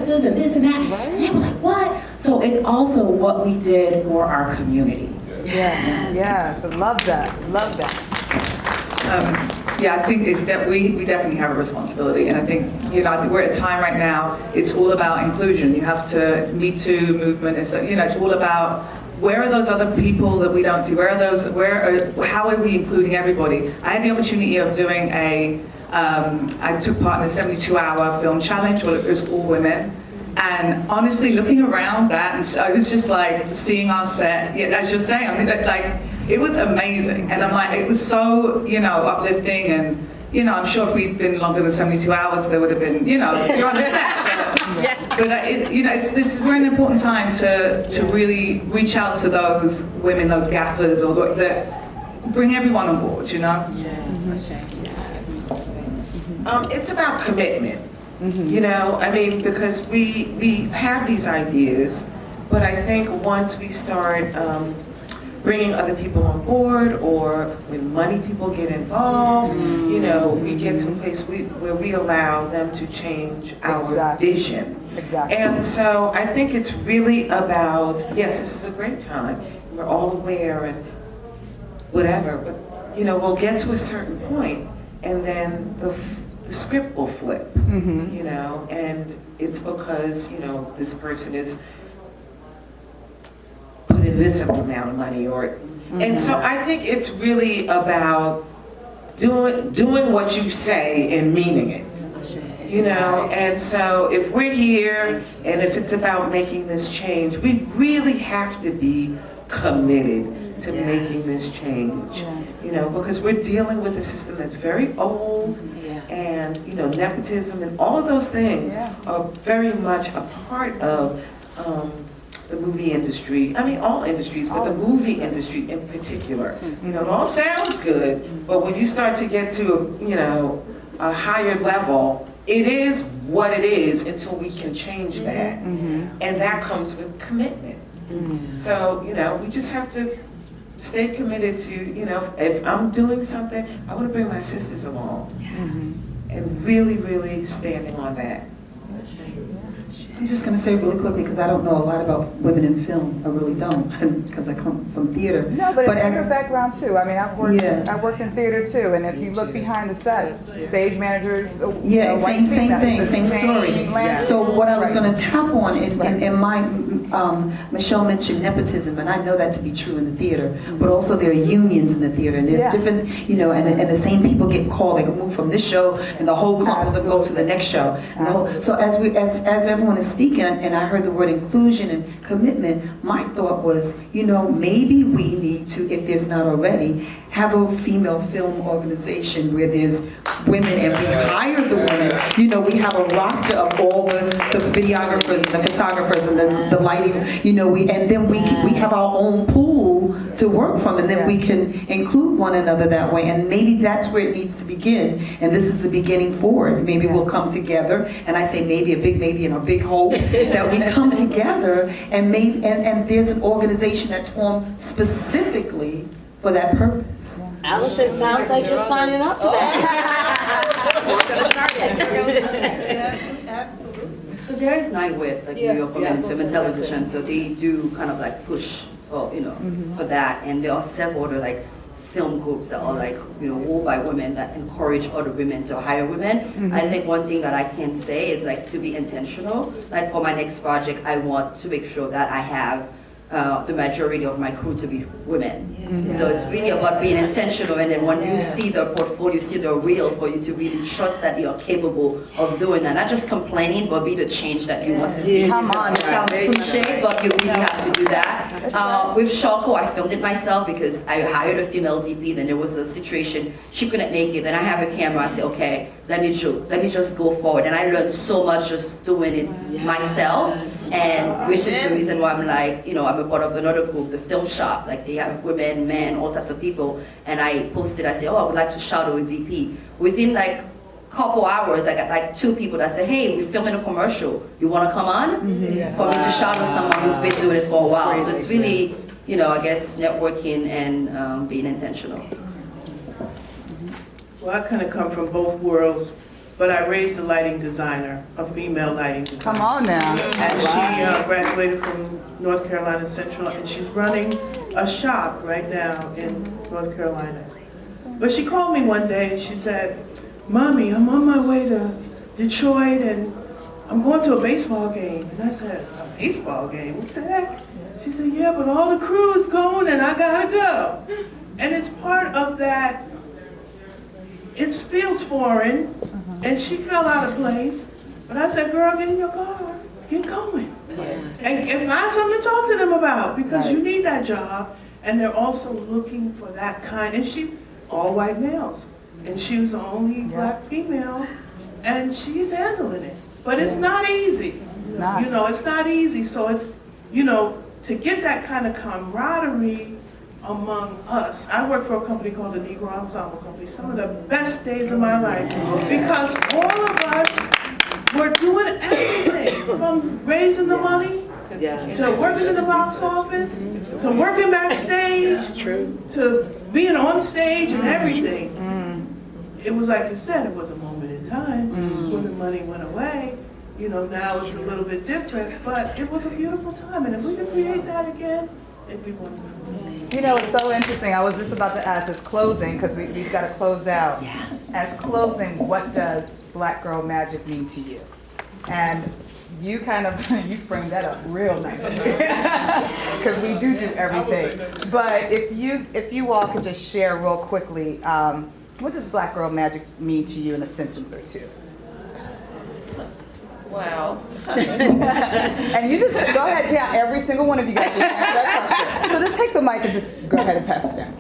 sisters and this and that. Right. And they were like, what? So it's also what we did for our community. Yes, love that, love that. Yeah, I think it's that we definitely have a responsibility, and I think I think we're at a time right now. It's all about inclusion. You have to Me Too movement. It's it's all about where are those other people that we don't see. Where are those? How are we including everybody? I had the opportunity of doing I took part in a 72-hour film challenge where it was all women. And honestly, looking around that, and I was just like seeing our set. Yeah, as you're saying, I mean, like it was amazing, and I'm like, it was so uplifting, and I'm sure if we'd been longer than 72 hours, there would have been you're on the set. But we're in an important time to really reach out to those women, those gaffers, or that bring everyone on board. Yes. It's about commitment. I mean, because we have these ideas, but I think once we start bringing other people on board, or when money people get involved, we get to a place where we allow them to change our vision. Exactly. And so I think it's really about, yes, this is a great time. We're all aware and whatever, but we'll get to a certain point, and then the script will flip, and it's because, this person is put in this amount of money, and so I think it's really about doing what you say and meaning it, and so if we're here and if it's about making this change, we really have to be committed to making this change, because we're dealing with a system that's very old, and nepotism and all of those things are very much a part of the movie industry. I mean, all industries, but the movie industry in particular. It all sounds good, but when you start to get to a higher level, it is what it is until we can change that, and that comes with commitment. So we just have to stay committed to, if I'm doing something, I want to bring my sisters along. Yes. And really, really standing on that. I'm just going to say really quickly, because I don't know a lot about women in film. I really don't, because I come from theater. No, but in your background too. I mean, I've worked in theater too, and if you look behind the sets, stage managers, same thing, same story. So what I was going to tap on is in my Michelle mentioned nepotism, and I know that to be true in the theater, but also there are unions in the theater, and there's different, and the same people get called. They can move from this show, and the whole club will go to the next show. So as everyone is speaking, and I heard the word inclusion and commitment, my thought was, maybe we need to, if there's not already, have a female film organization where there's women, and we hire the women. We have a roster of all the videographers and the photographers and the lighting. And then we have our own pool to work from, and then we can include one another that way. And maybe that's where it needs to begin. And this is the beginning for it. Maybe we'll come together, and I say maybe, a big maybe, and a big hope that we come together and there's an organization that's formed specifically for that purpose. Allison, sounds like you're signing up for that. Absolutely. So there is NIWIF, like New York Women in Film and Television, so they do kind of like push for, for that, and there are several other like film groups that are like, all by women that encourage other women to hire women. I think one thing that I can say is like to be intentional. Like for my next project, I want to make sure that I have the majority of my crew to be women. So it's really about being intentional, and then when you see the portfolio, you see the reel, for you to really trust that you're capable of doing that. Not just complaining, but be the change that you want to see. Come on. It sounds cliche, but you really have to do that. With Shako, I filmed it myself because I hired a female DP, then there was a situation, she couldn't make it, then I have a camera, I said, okay, let me just go forward. And I learned so much just doing it myself, and which is the reason why I'm like, I'm a part of another group, the Film Shop. Like they have women, men, all types of people. And I posted, I said, I would like to shadow a DP. Within like couple hours, I got like 2 people that said, hey, we're filming a commercial. You want to come on? For me to shadow someone who's been doing it for a while. So it's really, I guess networking and being intentional. Well, I kind of come from both worlds. but I raised a lighting designer, a female lighting designer. Come on now. And she graduated from North Carolina Central, and she's running a shop right now in North Carolina. But she called me one day and she said, "Mommy, I'm on my way to Detroit and I'm going to a baseball game." And I said, "A baseball game? What the heck?" She said, "Yeah, but all the crew is going and I gotta go." And it's part of that, it feels foreign, and she felt out of place. But I said, "Girl, get in your car, get going. And find something to talk to them about, because you need that job." And they're also looking for that kind, and she, all white males. And she was the only black female, and she's handling it. But it's not easy. You know, it's not easy. So it's, you know, to get that kind of camaraderie among us. I work for a company called the Negro Ensemble Company. Some of the best days of my life, because all of us were doing everything, from raising the money, to working in the box office, to working backstage, to being on stage and everything. It was like you said, it was a moment in time when the money went away. You know, now it's a little bit different, but it was a beautiful time. And if we could create that again, it'd be wonderful. You know, it's so interesting. I was just about to ask, as closing, because we've got to close out. As closing, what does Black Girl Magic mean to you? And you kind of, you framed that up real nicely. Because we do everything. But if you all could just share real quickly, what does Black Girl Magic mean to you in a sentence or two? Well. And you just go ahead, count every single one of you guys. Answer that question. So just take the mic and just go ahead and pass it down.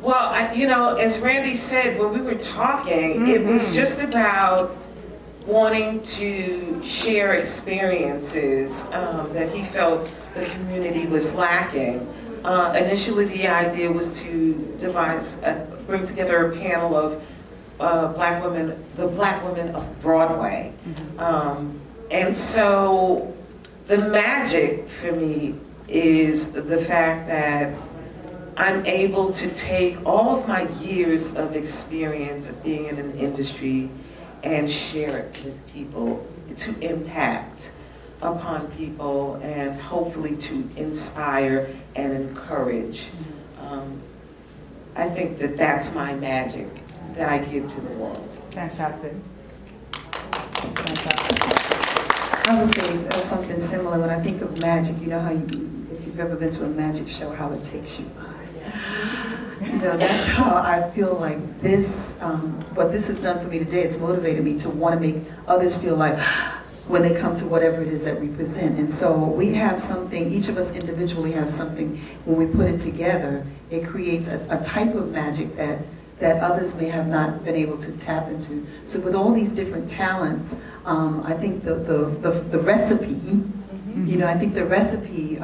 Well, you know, as Randy said, when we were talking, it was just about wanting to share experiences that he felt the community was lacking. Initially, the idea was to bring together a panel of Black women, the Black women of Broadway. And so the magic for me is the fact that I'm able to take all of my years of experience of being in an industry and share it with people to impact upon people and hopefully to inspire and encourage. I think that that's my magic that I give to the world. Fantastic. I would say something similar when I think of magic. You know how if you've ever been to a magic show, how it takes you by. You know, that's how I feel like this, what this has done for me today, it's motivated me to want to make others feel like when they come to whatever it is that we present. And so we have something, each of us individually have something, when we put it together, it creates a type of magic that others may have not been able to tap into. So with all these different talents, I think the recipe, you know, I think the recipe,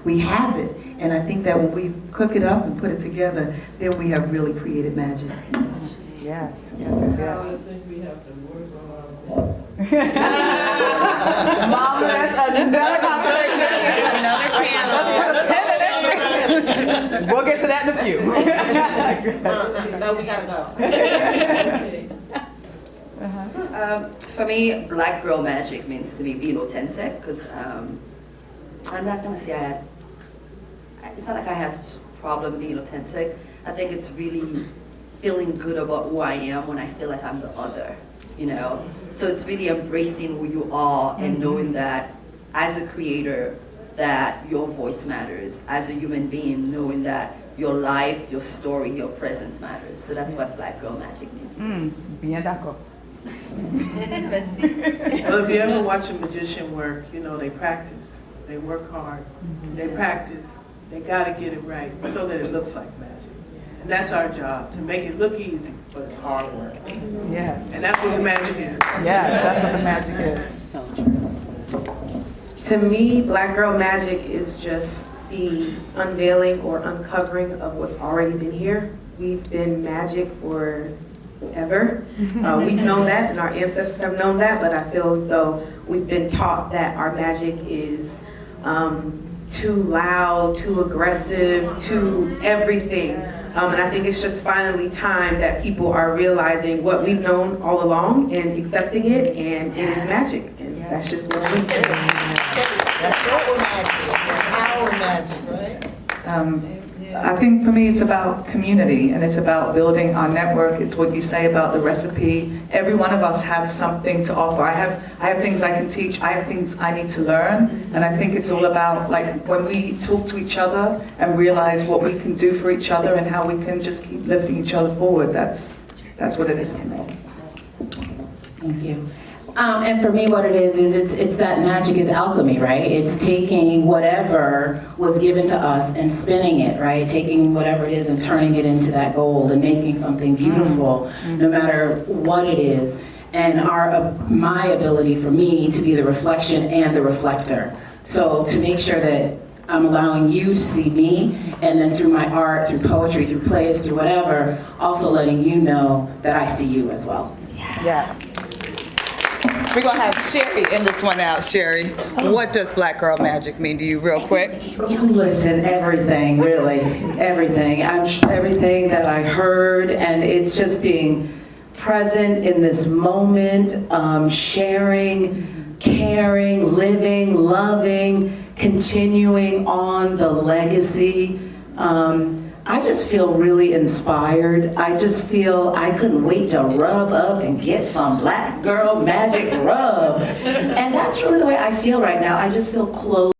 we have it. And I think that when we cook it up and put it together, then we have really created magic. Yes. I think we have to work on our Mom, that's another conversation. We'll get to that in a few. No, we gotta go. For me, Black Girl Magic means to me being authentic, because I'm not gonna say it's not like I had a problem being authentic. I think it's really feeling good about who I am when I feel like I'm the other, you know? So it's really embracing who you are and knowing that as a creator, that your voice matters. As a human being, knowing that your life, your story, your presence matters. So that's what Black Girl Magic means. Bien d'accord. Well, if you ever watch a magician work, you know, they practice, they work hard, they practice, they gotta get it right so that it looks like magic. And that's our job, to make it look easy, but it's hard work. Yes. And that's what the magic is. Yes, that's what the magic is. So true. To me, Black Girl Magic is just the unveiling or uncovering of what's already been here. We've been magic forever. We've known that, and our ancestors have known that, but I feel as though we've been taught that our magic is too loud, too aggressive, too everything. And I think it's just finally time that people are realizing what we've known all along and accepting it, and it is magic. And that's just what we say. That's our magic. Our magic, right? I think for me it's about community and it's about building our network. It's what you say about the recipe. Every one of us has something to offer. I have things I can teach. I have things I need to learn. And I think it's all about like when we talk to each other and realize what we can do for each other and how we can just keep lifting each other forward. That's what it is to me. Thank you. And for me, what it is it's that magic is alchemy, right? It's taking whatever was given to us and spinning it, right? Taking whatever it is and turning it into that gold and making something beautiful, no matter what it is. And my ability for me to be the reflection and the reflector. So to make sure that I'm allowing you to see me, and then through my art, through poetry, through plays, through whatever, also letting you know that I see you as well. Yes. We're going to have Sherri in this one out. Sherri, what does Black Girl Magic mean to you, real quick? Listen, everything, really, everything. Everything that I heard, and it's just being present in this moment, sharing, caring, living, loving, continuing on the legacy. I just feel really inspired. I just feel I couldn't wait to rub up and get some Black Girl Magic rub. And that's really the way I feel right now. I just feel close.